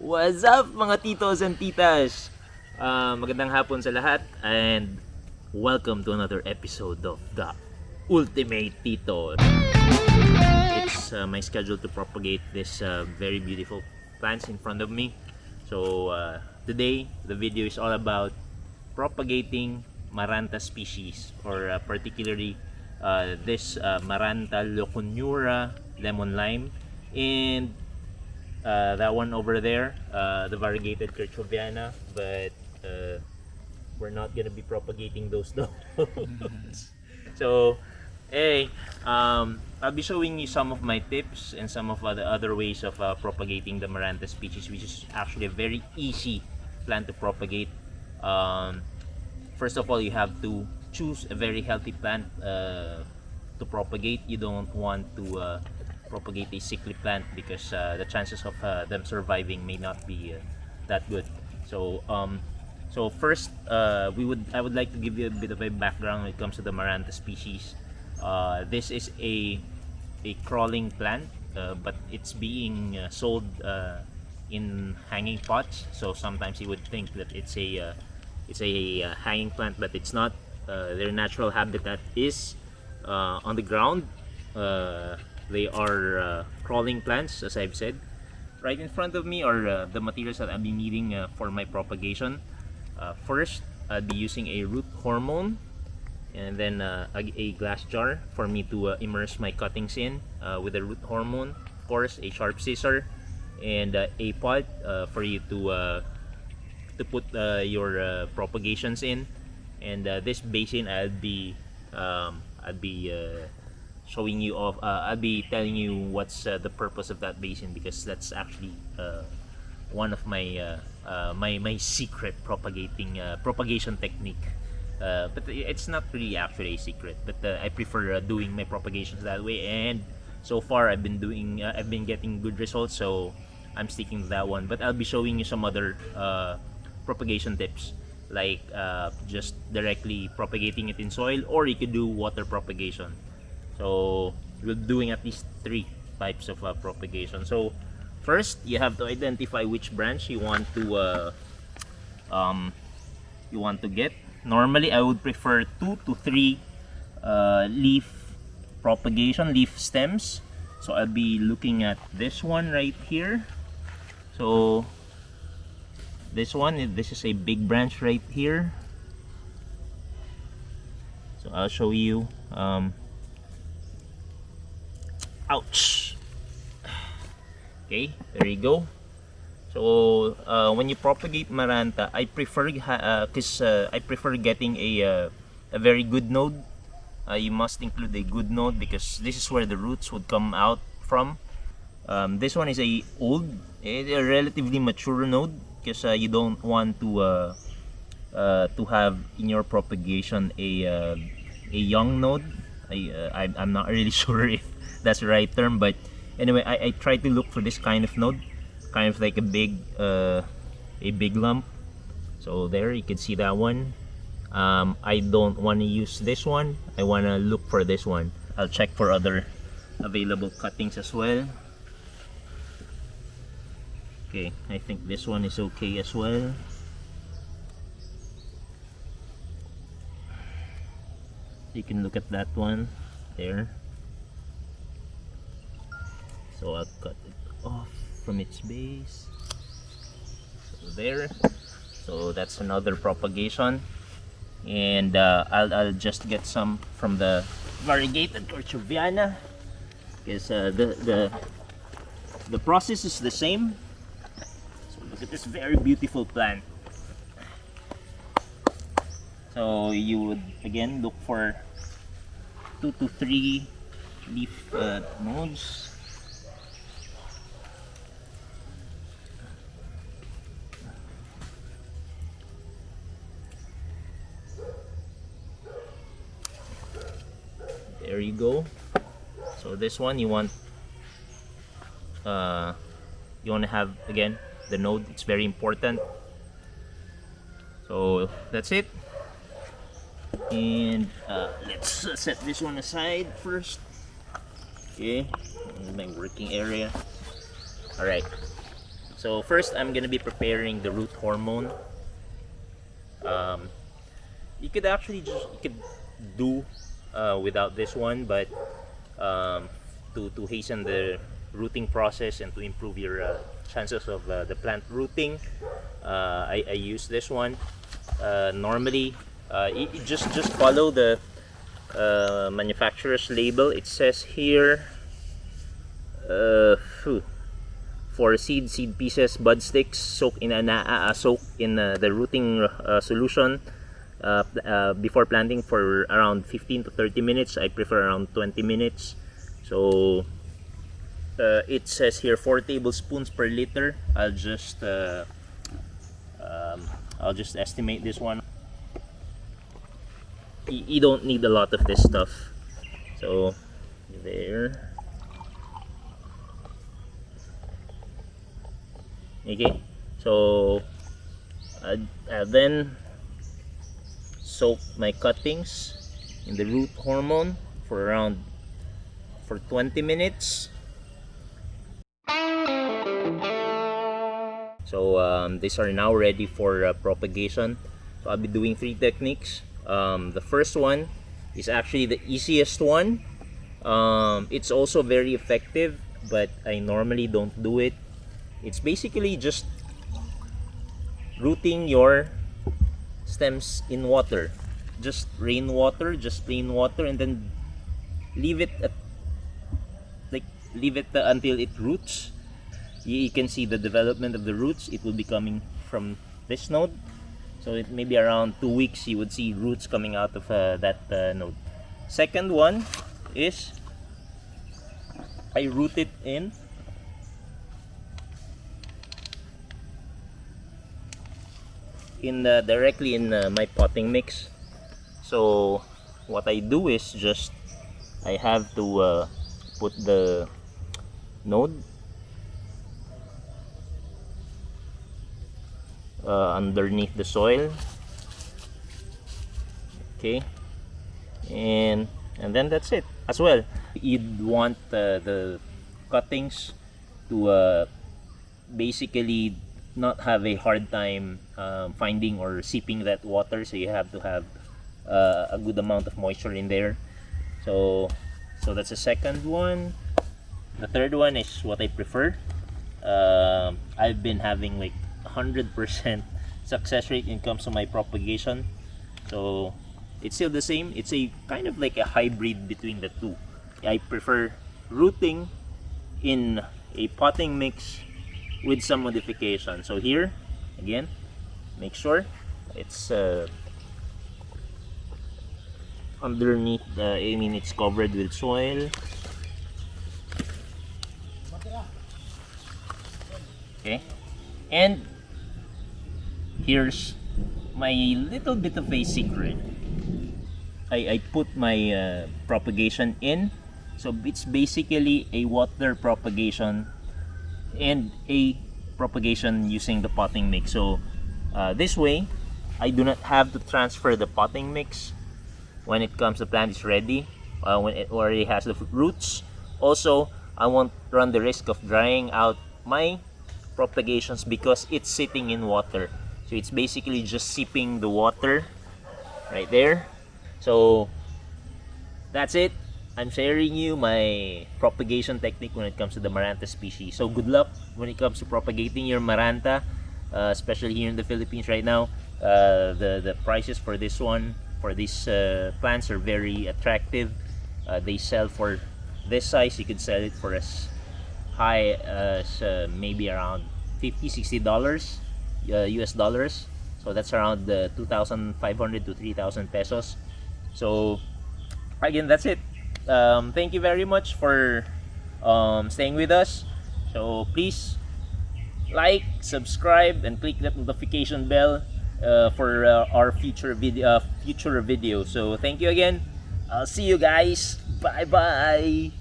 What's up mga titos and titas? Magandang hapon sa lahat and welcome to another episode of the Ultimate Tito. It's my schedule to propagate this very beautiful plants in front of me. So today the video is all about propagating Maranta species, or particularly this Maranta locunura lemon lime, and that one over there, the variegated Kirchoviana, but we're not gonna be propagating those though. So, hey, I'll be showing you some of my tips and some of the other ways of propagating the Maranta species, which is actually a very easy plant to propagate. First of all, you have to choose a very healthy plant to propagate. You don't want to propagate a sickly plant because the chances of them surviving may not be that good. So first, I would like to give you a bit of a background when it comes to the Maranta species. This is a crawling plant, but it's being sold in hanging pots. So sometimes you would think that it's a hanging plant, but it's not. Their natural habitat is on the ground. They are crawling plants, as I've said. Right in front of me are the materials that I'll be needing for my propagation. First, I'll be using a root hormone, and then a glass jar for me to immerse my cuttings in with the root hormone. Of course, a sharp scissor, and a pot for you to put your propagations in. And this basin, I'll be showing you off. I'll be telling you what's the purpose of that basin, because that's actually one of my my secret propagation technique. But it's not really actually a secret. But I prefer doing my propagations that way, and so far I've been getting good results. So I'm sticking to that one. But I'll be showing you some other propagation tips, like just directly propagating it in soil, or you could do water propagation. So we're doing at least 3 types of propagation. So first, you have to identify which branch you want to get. Normally, I would prefer 2 to 3 leaf stems. So I'll be looking at this one right here. So this is a big branch right here. So I'll show you. Ouch. Okay, there you go. So when you propagate Maranta, I prefer getting a very good node. You must include a good node because this is where the roots would come out from. This one is a relatively mature node, because you don't want to have in your propagation a young node. I'm not really sure if that's the right term, but anyway, I try to look for this kind of node, kind of like a big lump. So there you can see that one. I don't want to use this one. I want to look for this one. I'll check for other available cuttings as well. Okay, I think this one is okay as well. You can look at that one there. So I'll cut it off from its base. So there. So that's another propagation. And I'll just get some from the variegated Kirchoviana, because the process is the same. So look at this very beautiful plant. So you would again look for 2 to 3 leaf nodes. There you go. So this one you want to have again the node. It's very important. So that's it. And let's set this one aside first. Okay, this is my working area. All right. So first, I'm gonna be preparing the root hormone. You could actually do without this one, but to hasten the rooting process and to improve your chances of the plant rooting, I use this one. Normally, you just follow the manufacturer's label. It says here for seed pieces, bud sticks, soak in the rooting solution before planting for around 15 to 30 minutes. I prefer around 20 minutes. So it says here 4 tablespoons per liter. I'll just estimate this one. You don't need a lot of this stuff. So there. Okay, so I'll then soak my cuttings in the root hormone for 20 minutes. So these are now ready for propagation. So I'll be doing 3 techniques. The first one is actually the easiest one. It's also very effective, but I normally don't do it. It's basically just rooting your stems in water, just rainwater, just plain water, and then leave it until it roots. You can see the development of the roots. It will be coming from this node, so it may be around 2 weeks you would see roots coming out of that node. Second one is I root it directly in my potting mix. So what I do is just I have to put the node underneath the soil. Okay, and then that's it as well. You'd want the cuttings to basically not have a hard time finding or seeping that water, so you have to have a good amount of moisture in there. So that's the second one. The third one is what I prefer. I've been having like 100% success rate when it comes to my propagation. So it's still the same. It's a kind of like a hybrid between the two. I prefer rooting in a potting mix with some modification. So here again, make sure it's underneath it's covered with soil. Okay, and here's my little bit of a secret. I put my propagation in, so it's basically a water propagation and a propagation using the potting mix. So this way I do not have to transfer the potting mix when it comes the plant is ready, when it already has the roots. Also, I won't run the risk of drying out my propagations because it's sitting in water. So it's basically just sipping the water right there. So that's it. I'm sharing you my propagation technique when it comes to the Maranta species. So good luck when it comes to propagating your Maranta, especially here in the Philippines right now. The prices for this one, for these plants, are very attractive. They sell for this size. You could sell it for as high as maybe around $50-$60 US dollars. So that's around 2,500 to 3,000 pesos. So again, that's it. Thank you very much for staying with us. So please like, subscribe, and click that notification bell for our future video. So thank you again. I'll see you guys. Bye bye.